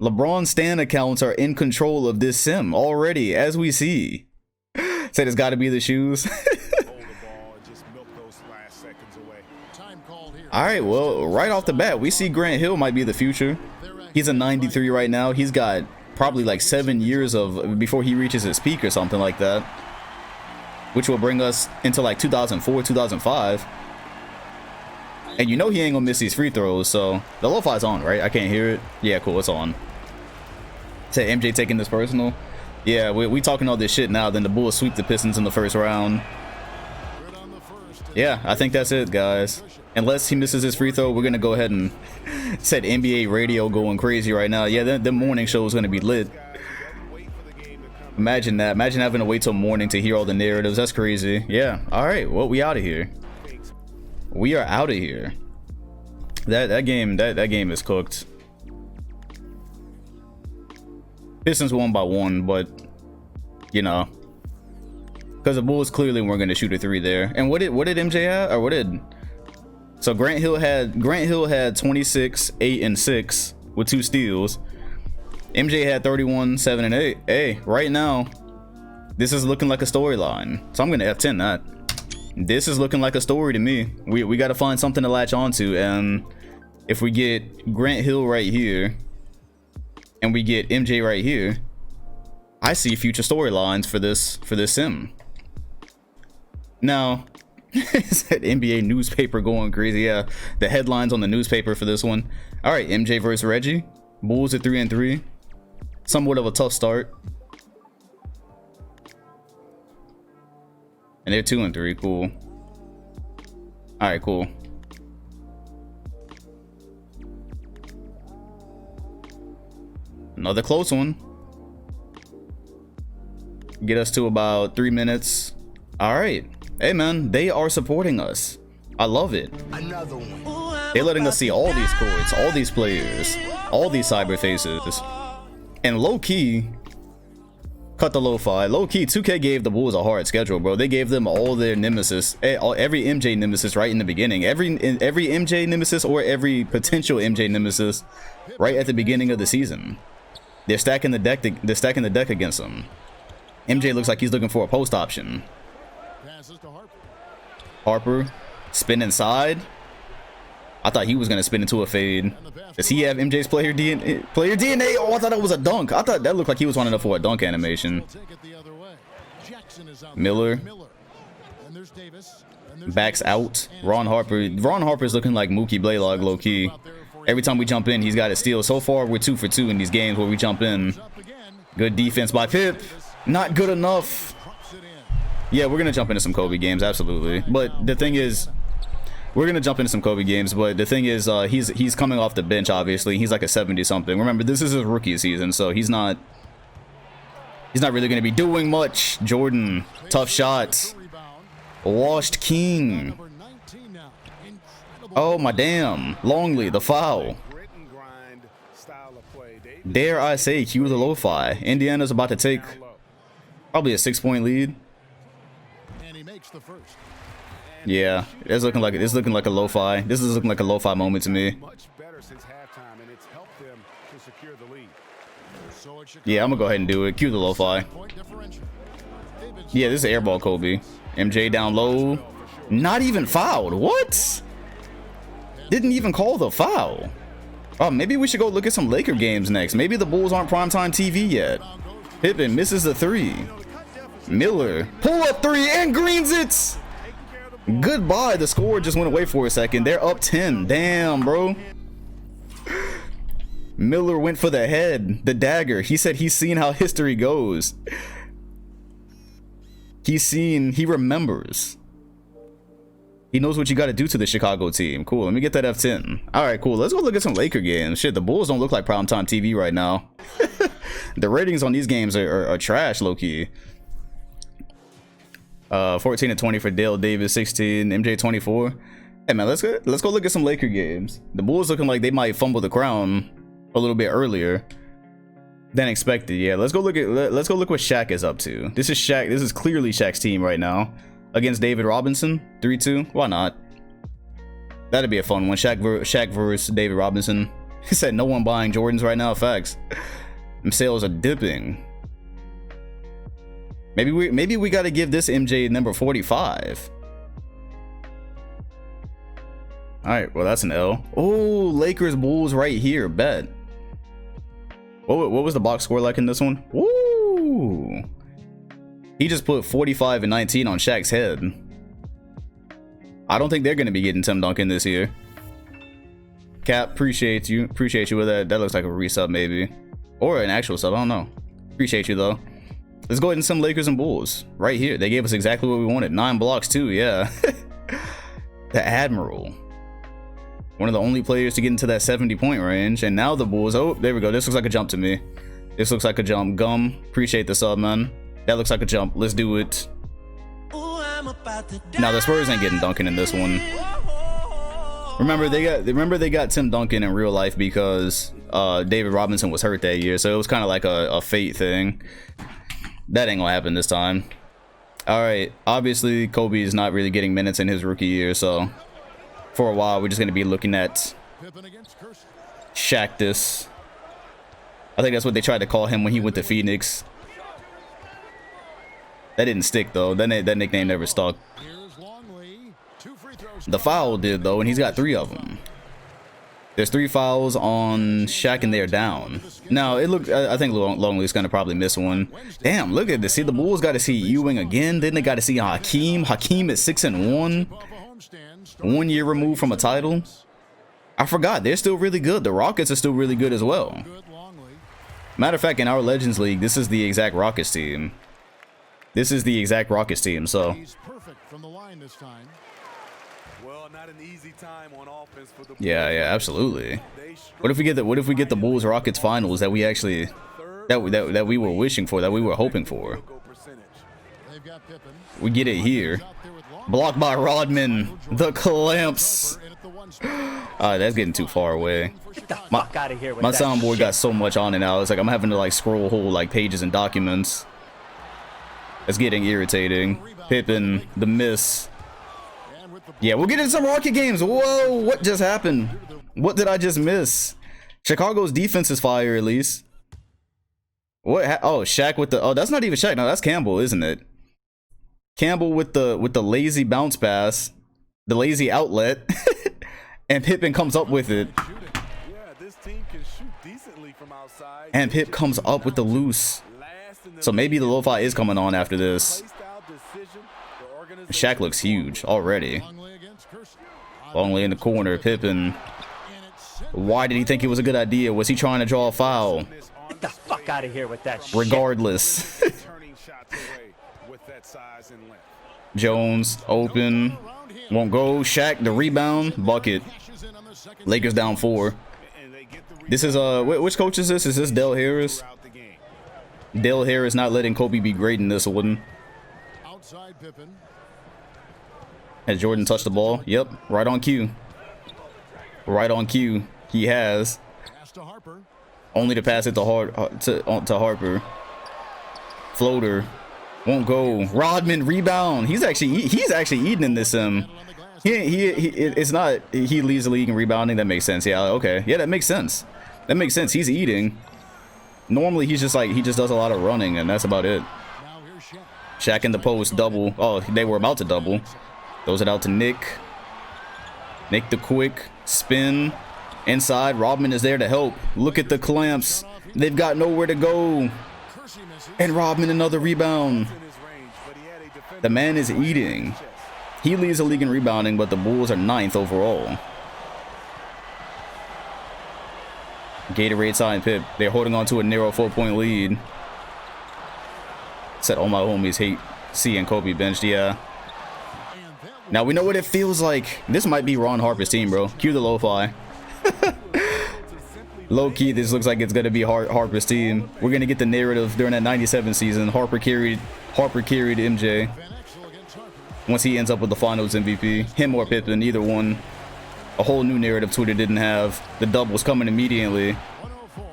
LeBron Stan accounts are in control of this sim already, as we see. Said it's got to be the shoes. All right, well, right off the bat, we see Grant Hill might be the future. He's a 93 right now. He's got probably like 7 years of before he reaches his peak or something like that, which will bring us into like 2004, 2005. And you know he ain't gonna miss these free throws, so the lo-fi's on, right? I can't hear it. Yeah, cool, it's on. Say MJ taking this personal. Yeah, we talking all this shit now, then the Bulls sweep the Pistons in the first round. Yeah, I think that's it, guys. Unless he misses his free throw, we're gonna go ahead and set NBA radio going crazy right now. Yeah, the morning show is gonna be lit. Imagine that. Imagine having to wait till morning to hear all the narratives. That's crazy. Yeah. All right. Well, we out of here. We are out of here. That game is cooked. Pistons won by 1, but you know, because the Bulls clearly weren't going to shoot a 3 there. And what did MJ have, or what did? So Grant Hill had 26, 8, and 6 with 2 steals. MJ had 31, 7, and 8. Hey, right now, this is looking like a storyline. So I'm gonna F10 that. This is looking like a story to me. We got to find something to latch onto, and if we get Grant Hill right here, and we get MJ right here, I see future storylines for this sim. Now, is that NBA newspaper going crazy? Yeah, the headlines on the newspaper for this one. All right, MJ versus Reggie. Bulls at 3-3. Somewhat of a tough start. And they're 2-3. Cool. All right, cool. Another close one. Get us to about 3 minutes. All right. Hey, man, they are supporting us. I love it. Another one. They're letting us see all these courts, all these players, all these cyber faces. And low-key, cut the lo-fi. Low-key, 2K gave the Bulls a hard schedule, bro. They gave them all their nemesis, every MJ nemesis right in the beginning. Every MJ nemesis or every potential MJ nemesis right at the beginning of the season. They're stacking the deck. They're stacking the deck against them. MJ looks like he's looking for a post option. Harper, spin inside. I thought he was gonna spin into a fade. Does he have MJ's player DNA? Oh, I thought that was a dunk. I thought that looked like he was running up for a dunk animation. Miller backs out. Ron Harper's looking like Mookie Blaylock low key. Every time we jump in, he's got a steal. So far, we're 2 for 2 in these games where we jump in. Good defense by Pip. Not good enough. Yeah, we're gonna jump into some Kobe games, absolutely. But the thing is, we're gonna jump into some Kobe games. But the thing is, he's coming off the bench. Obviously, he's like a 70-something. Remember, this is his rookie season, so he's not really gonna be doing much. Jordan, tough shots. Washed King. Oh my damn! Longley, the foul. Dare I say, cue the lo-fi. Indiana's about to take probably a 6-point lead. Yeah, it's looking like a lo-fi. This is looking like a lo-fi moment to me. Yeah, I'm gonna go ahead and do it. Cue the lo-fi. Yeah, this is airball Kobe. MJ down low. Not even fouled. What? Didn't even call the foul. Oh, maybe we should go look at some Laker games next. Maybe the Bulls aren't primetime TV yet. Pippen misses the 3. Miller, pull up 3 and greens it. Goodbye. The score just went away for a second. They're up 10. Damn, bro. Miller went for the head, the dagger. He said he's seen how history goes. He remembers. He knows what you got to do to the Chicago team. Cool. Let me get that F10. All right, cool. Let's go look at some Laker games. Shit, the Bulls don't look like primetime TV right now. The ratings on these games are trash, low-key. 14 and 20 for Dale Davis, 16, MJ 24. Hey man, let's go look at some Laker games. The Bulls looking like they might fumble the crown a little bit earlier than expected. Yeah, let's go look what Shaq is up to. This is clearly Shaq's team right now. Against David Robinson, 3-2. Why not? That'd be a fun one. Shaq versus David Robinson. He said no one buying Jordans right now. Facts. Them sales are dipping. Maybe we got to give this MJ number 45. All right, well that's an L. Oh, Lakers Bulls right here. Bet. What was the box score like in this one? Woo! He just put 45 and 19 on Shaq's head. I don't think they're going to be getting Tim Duncan this year. Cap, appreciate you with that. That looks like a resub maybe. Or an actual sub, I don't know. Appreciate you though. Let's go ahead and some Lakers and Bulls. Right here. They gave us exactly what we wanted. 9 blocks too, yeah. The Admiral. One of the only players to get into that 70-point range. And now the Bulls. Oh, there we go. This looks like a jump to me. This looks like a jump. Gum, appreciate the sub, man. That looks like a jump. Let's do it. Now the Spurs ain't getting Duncan in this one. Remember they got Tim Duncan in real life because David Robinson was hurt that year, so it was kind of like a fate thing. That ain't gonna happen this time. All right, obviously Kobe is not really getting minutes in his rookie year, so for a while we're just gonna be looking at Shaq this. I think that's what they tried to call him when he went to Phoenix. That didn't stick though. That nickname never stuck. The foul did though, and he's got 3 of them. There's 3 fouls on Shaq and they're down. Now it looked. I think Longley's gonna probably miss one. Damn, look at this. See, the Bulls got to see Ewing again. Then they got to see Hakeem. Hakeem is 6-1. 1 year removed from a title. I forgot they're still really good. The Rockets are still really good as well. Matter of fact, in our Legends League, this is the exact Rockets team. This is the exact Rockets team. So. Yeah, absolutely. What if we get the Bulls Rockets finals that we actually that we were wishing for, that we were hoping for? We get it here. Blocked by Rodman. The clamps. That's getting too far away. Get the fuck out of here with my that soundboard shit. got so much on it now. It's like I'm having to like scroll whole like pages and documents. It's getting irritating. Pippen, the miss. Yeah, we'll get into some Rocket games. Whoa, what just happened? What did I just miss? Chicago's defense is fire, at least. What? Oh, Shaq with the. Oh, that's not even Shaq. No, that's Campbell, isn't it? Campbell with the lazy bounce pass, the lazy outlet, and Pippen comes up with it. And Pip comes up with the loose. So maybe the lo-fi is coming on after this. Shaq looks huge already. Longley in the corner. Pippen. Why did he think it was a good idea? Was he trying to draw a foul? Get the fuck out of here with that shit. Regardless. Jones open. Won't go. Shaq the rebound. Bucket. Lakers down 4. This is which coach is this? Is this Del Harris? Del Harris not letting Kobe be great in this one. Has Jordan touched the ball? Yep, right on cue. Right on cue. He has. Only to pass it to Harper. Floater. Won't go. Rodman rebound. He's actually eating in this. It's not. He leads the league in rebounding. That makes sense. Yeah. Okay. Yeah, that makes sense. That makes sense. He's eating. Normally he just does a lot of running, and that's about it. Shaq in the post double. Oh, they were about to double. Throws it out to Nick. Nick the quick spin inside. Rodman is there to help. Look at the clamps. They've got nowhere to go. And Rodman another rebound. The man is eating. He leads the league in rebounding, but the Bulls are 9th overall. Gatorade sign Pip. They're holding on to a narrow 4-point lead. Said all my homies hate seeing Kobe benched. Yeah. Now we know what it feels like. This might be Ron Harper's team, bro. Cue the lo-fi. Low key, this looks like it's gonna be Harper's team. We're gonna get the narrative during that '97 season. Harper carried MJ. Once he ends up with the Finals MVP, him or Pippen, either one. A whole new narrative Twitter didn't have. The dub was coming immediately.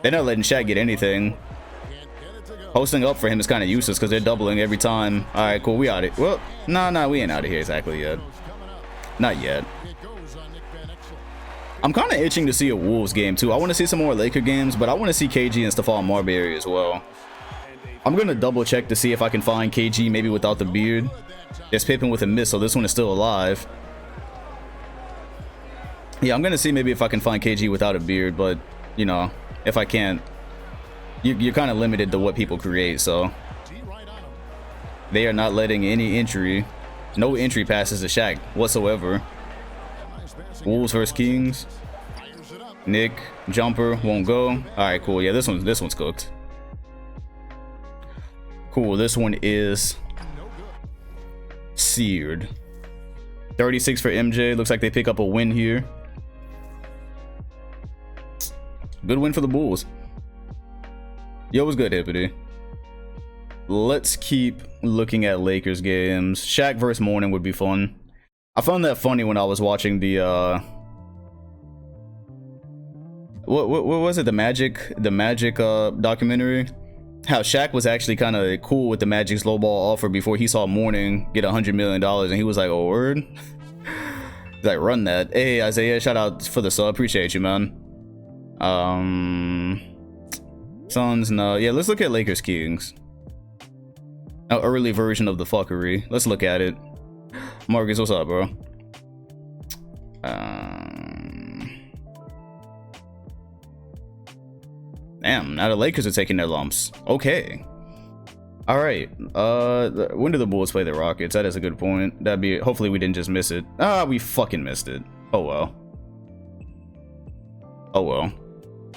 They're not letting Shaq get anything. Posting up for him is kind of useless because they're doubling every time. All right, cool. We out it. Well, nah, we ain't out of here exactly yet. Not yet. I'm kind of itching to see a Wolves game too. I want to see some more Laker games, but I want to see KG and Stephon Marbury as well. I'm gonna double check to see if I can find KG maybe without the beard. There's Pippen with a miss, so this one is still alive. Yeah, I'm gonna see maybe if I can find KG without a beard, but you know, if I can't, you're kind of limited to what people create. So they are not letting any entry, no entry passes to Shaq whatsoever. Wolves versus Kings. Nick jumper won't go. All right, cool. Yeah, this one's cooked. Cool. This one is seared. 36 for MJ. Looks like they pick up a win here. Good win for the Bulls. Yo, what's good, Hippity? Let's keep looking at Lakers games. Shaq versus Morning would be fun. I found that funny when I was watching the what was it, the Magic documentary? How Shaq was actually kind of cool with the Magic's lowball offer before he saw Morning get $100 million, and he was like, "Oh, word." He's like, "Run that." Hey, Isaiah, shout out for the sub, appreciate you, man. Suns, no. Yeah, let's look at Lakers Kings. An early version of the fuckery. Let's look at it. Marcus, what's up, bro? Damn, now the Lakers are taking their lumps. Okay. All right. When do the Bulls play the Rockets? That is a good point. That'd be. Hopefully, we didn't just miss it. Ah, we fucking missed it. Oh well. Oh well.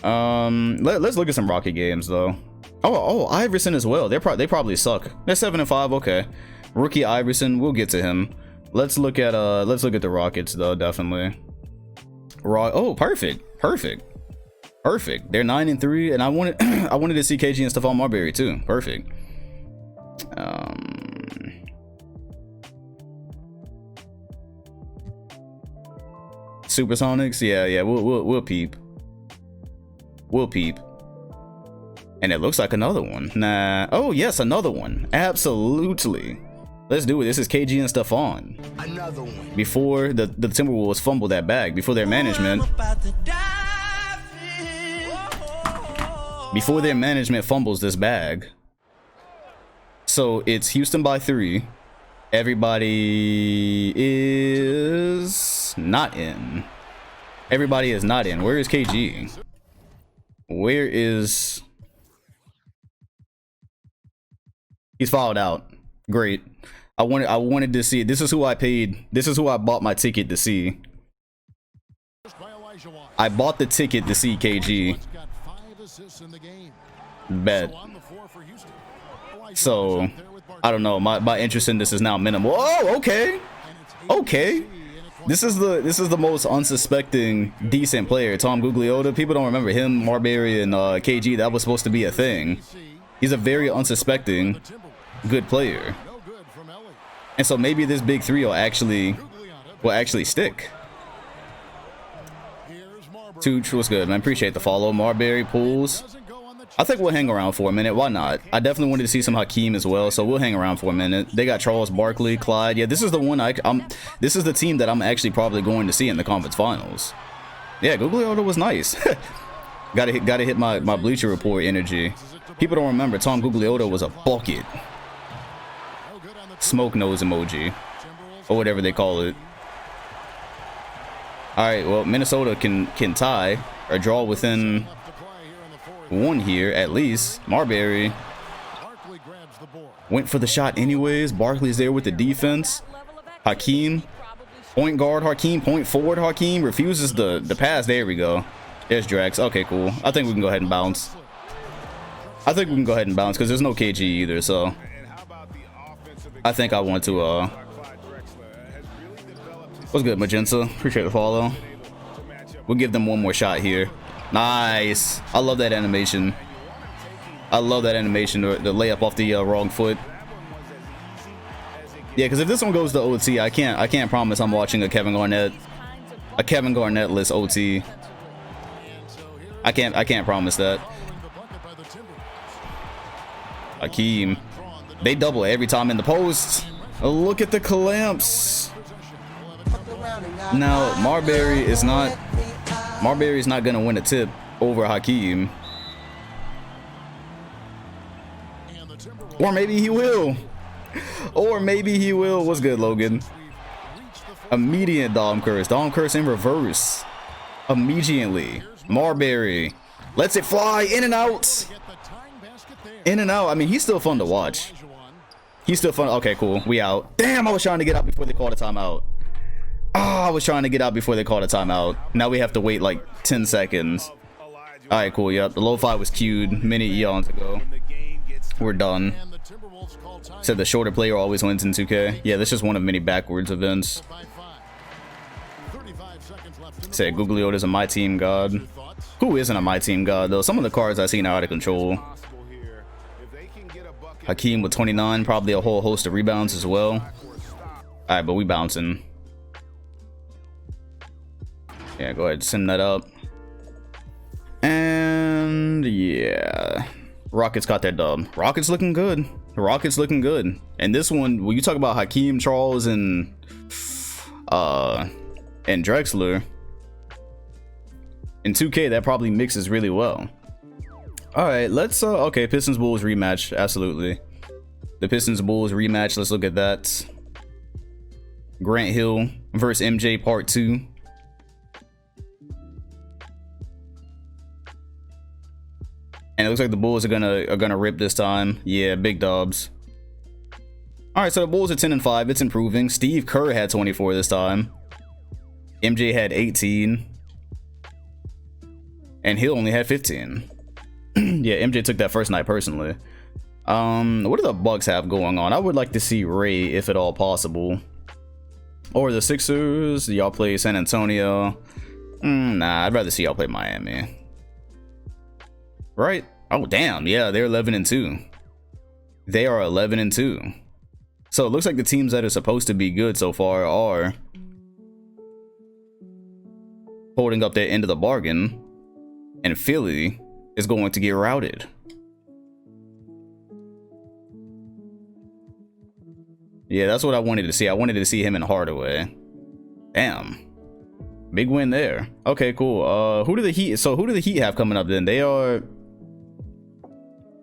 Let's look at some Rocket games though. Oh, Iverson as well. They probably suck. They're 7-5. Okay. Rookie Iverson. We'll get to him. Let's look at the Rockets though. Definitely. Oh, perfect. They're 9-3, and I wanted to see KG and Stephon Marbury too. Perfect. Supersonics, yeah, we'll peep. And it looks like another one. Nah. Oh yes, another one. Absolutely. Let's do it. This is KG and Stephon. Another one. Before the Timberwolves fumble that bag, before their management. Before their management fumbles this bag. So it's Houston by 3. Everybody is not in. Everybody is not in. Where is KG? Where is... He's fouled out. Great. I wanted to see it. This is who I paid. This is who I bought my ticket to see. I bought the ticket to see KG. Bet. So I don't know. My interest in this is now minimal. Oh, okay. This is the most unsuspecting decent player, Tom Gugliotta. People don't remember him, Marbury, and KG. That was supposed to be a thing. He's a very unsuspecting good player. And so maybe this big three will actually stick. Tooch, what's good, man? Appreciate the follow. Marbury, Pools. I think we'll hang around for a minute. Why not? I definitely wanted to see some Hakeem as well, so we'll hang around for a minute. They got Charles Barkley, Clyde. Yeah, this is the one this is the team that I'm actually probably going to see in the conference finals. Yeah, Gugliotta was nice. gotta hit my Bleacher Report energy. People don't remember Tom Gugliotta was a bucket. Smoke nose emoji, or whatever they call it. All right, well, Minnesota can tie or draw within one here at least. Marbury went for the shot anyways. Barkley's there with the defense. Hakeem, point guard Hakeem, point forward Hakeem refuses the pass. There we go. There's Drex. Okay, cool. I think we can go ahead and bounce. Because there's no KG either, so I think I want to what's good, Magenta? Appreciate the follow. We'll give them one more shot here. Nice. I love that animation. The layup off the wrong foot. Yeah, because if this one goes to OT, I can't promise I'm watching a Kevin Garnett-less OT. I can't promise that. Hakeem. They double every time in the post. Look at the clamps. Now Marbury's not gonna win a tip over Hakeem. Or maybe he will. What's good, Logan? Immediate Dom Curse. Dom Curse in reverse. Immediately. Marbury lets it fly in and out. I mean, he's still fun to watch. Okay, cool. We out. Damn, I was trying to get out before they called a timeout. Now we have to wait like 10 seconds. All right, cool. Yep, the lo-fi was queued many eons ago. We're done. Said the shorter player always wins in 2K. Yeah, that's just one of many backwards events. Said Gugliotta's a my team god. Who isn't a my team god though? Some of the cards I've seen are out of control. Hakeem with 29, probably a whole host of rebounds as well. All right, but we bouncing. Yeah, go ahead, send that up. And yeah, Rockets got that dub. Rockets looking good. And this one, when you talk about Hakeem, Charles, and Drexler in 2K, that probably mixes really well. All right, let's okay, Pistons Bulls rematch, absolutely. The Pistons Bulls rematch, let's look at that. Grant Hill versus MJ part 2. And it looks like the Bulls are gonna rip this time. Yeah, big dubs. All right, so the Bulls are 10-5. It's improving. Steve Kerr had 24 this time. MJ had 18, and Hill only had 15. Yeah, MJ took that first night personally. What do the Bucks have going on? I would like to see Ray, if at all possible. Or the Sixers. Y'all play San Antonio. Nah, I'd rather see y'all play Miami. Right? Oh damn, yeah, they're 11-2. They are 11-2. So it looks like the teams that are supposed to be good so far are holding up their end of the bargain, and Philly is going to get routed. Yeah, that's what I wanted to see. I wanted to see him and Hardaway. Damn. Big win there. Okay, cool. Who do the Heat have coming up then? They are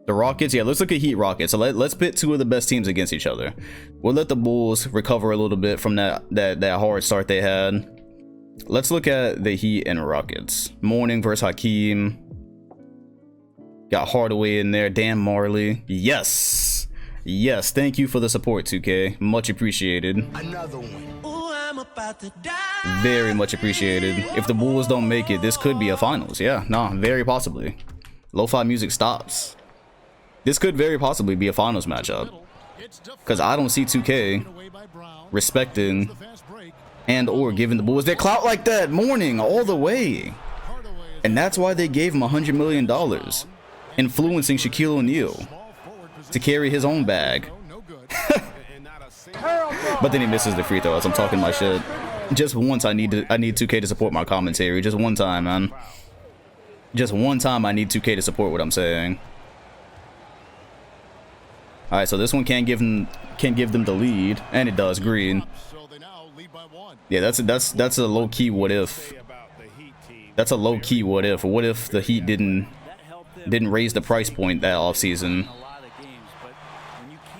the Rockets. Yeah, let's look at Heat Rockets. So let's pit two of the best teams against each other. We'll let the Bulls recover a little bit from that hard start they had. Let's look at the Heat and Rockets. Mourning versus Hakeem. Got Hardaway in there. Dan Marley. Yes. Yes. Thank you for the support, 2K. Much appreciated. Another one. Ooh, I'm about to die. Very much appreciated. If the Bulls don't make it, this could be a finals. Yeah, no, very possibly. Lo-fi music stops. This could very possibly be a finals matchup. Because I don't see 2K respecting and or giving the Bulls their clout like that. Mourning all the way. And that's why they gave him $100 million. Influencing Shaquille O'Neal to carry his own bag. But then he misses the free throws. I'm talking my shit. Just once I need 2K to support my commentary. Just one time, man. Just one time I need 2K to support what I'm saying. Alright, so this one can't give them the lead, and it does. Green. Yeah, that's a low key what if. That's a low key what if. What if the Heat didn't raise the price point that offseason?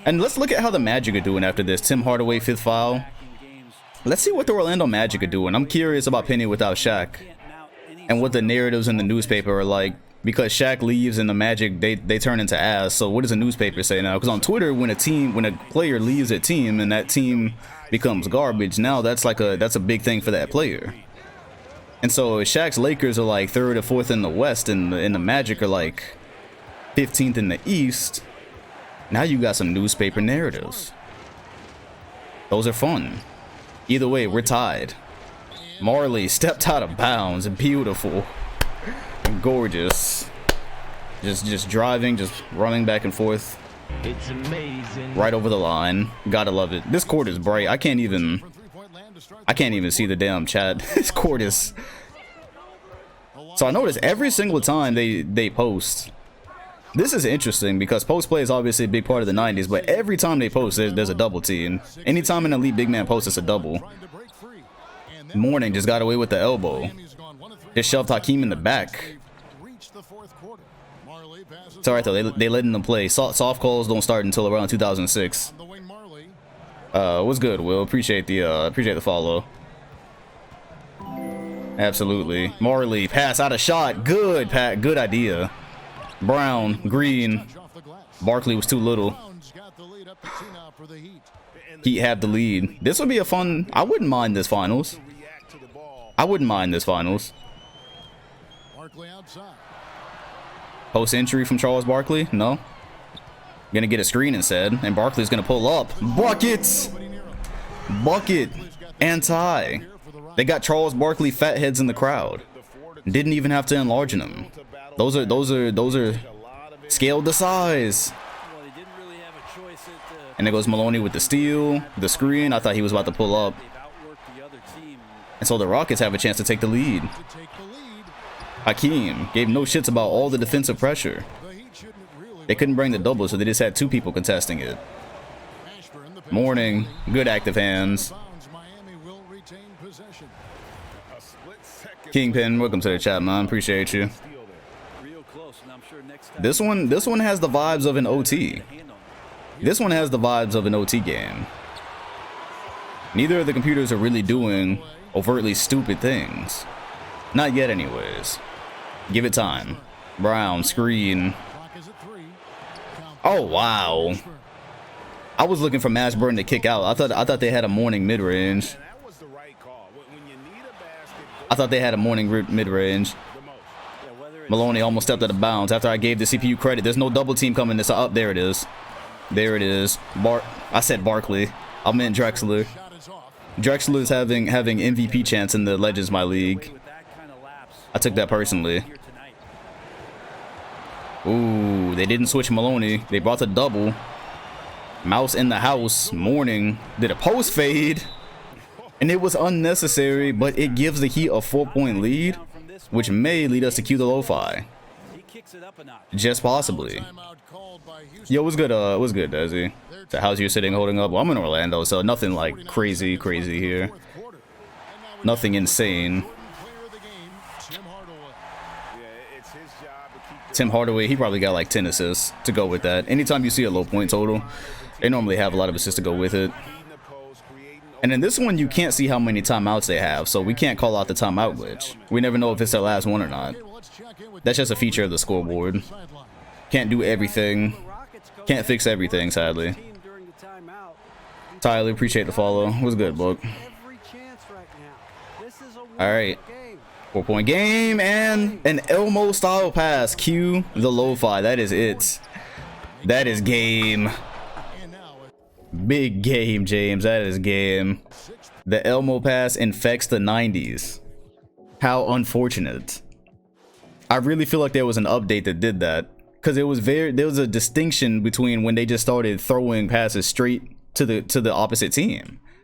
And let's look at how the Magic are doing after this. Tim Hardaway 5th foul. Let's see what the Orlando Magic are doing. I'm curious about Penny without Shaq, and what the narratives in the newspaper are like. Because Shaq leaves and the Magic, they turn into ass. So what does the newspaper say now? Because on Twitter, when a player leaves a team and that team becomes garbage, now that's a big thing for that player. And so Shaq's Lakers are like 3rd or 4th in the West, and the Magic are like 15th in the East. Now you got some newspaper narratives. Those are fun. Either way, we're tied. Marley stepped out of bounds. Beautiful. Gorgeous. Just driving, just running back and forth. It's amazing. Right over the line. Gotta love it. This court is bright. I can't even see the damn chat. This court is. So I notice every single time they post. This is interesting because post play is obviously a big part of the 90s, but every time they post, there's a double team. Anytime an elite big man posts, it's a double. Mourning just got away with the elbow. Just shoved Hakeem in the back. It's alright though, they letting them play. Soft calls don't start until around 2006. What's good, Will? Appreciate the follow. Absolutely. Marley, pass out of shot. Good, Pat. Good idea. Brown, Green. Barkley was too little. Heat have the lead. This would be a fun. I wouldn't mind this finals. I wouldn't mind this finals. Post entry from Charles Barkley? No. Gonna get a screen instead, and Barkley's gonna pull up. Buckets! Bucket and tie. They got Charles Barkley fatheads in the crowd. Didn't even have to enlarge them. Those are scaled to size. And there goes Maloney with the steal, the screen. I thought he was about to pull up. And so the Rockets have a chance to take the lead. Hakeem gave no shits about all the defensive pressure. They couldn't bring the double, so they just had 2 people contesting it. Mourning, good active hands. Kingpin, welcome to the chat, man. Appreciate you. This one has the vibes of an OT. This one has the vibes of an OT game. Neither of the computers are really doing overtly stupid things. Not yet, anyways. Give it time. Brown, screen. Oh, wow. I was looking for Mashburn to kick out. I thought they had a morning mid-range. I thought they had a morning mid-range. Maloney almost stepped out of bounds after I gave the CPU credit. There's no double team coming this up. There it is. There it is. I said Barkley. I meant Drexler. Drexler is having MVP chance in the Legends My League. I took that personally. Ooh, they didn't switch Maloney. They brought the double. Mouse in the house. Morning did a post fade. And it was unnecessary, but it gives the Heat a 4-point lead, which may lead us to cue the lo-fi. Just possibly. Yo, what's good, Desi? So how's you sitting holding up? Well, I'm in Orlando, so nothing like crazy here. Nothing insane. Tim Hardaway, he probably got like 10 assists to go with that. Anytime you see a low point total, they normally have a lot of assists to go with it. And in this one, you can't see how many timeouts they have, so we can't call out the timeout glitch. We never know if it's their last one or not. That's just a feature of the scoreboard. Can't do everything. Can't fix everything, sadly. Tyler, appreciate the follow. What's good, book? Alright. 4-point game and an Elmo style pass. Cue the lo-fi. That is it. That is game. Big game, James. That is game. The Elmo pass infects the 90s. How unfortunate. I really feel like there was an update that did that, because there was a distinction between when they just started throwing passes straight to the opposite team.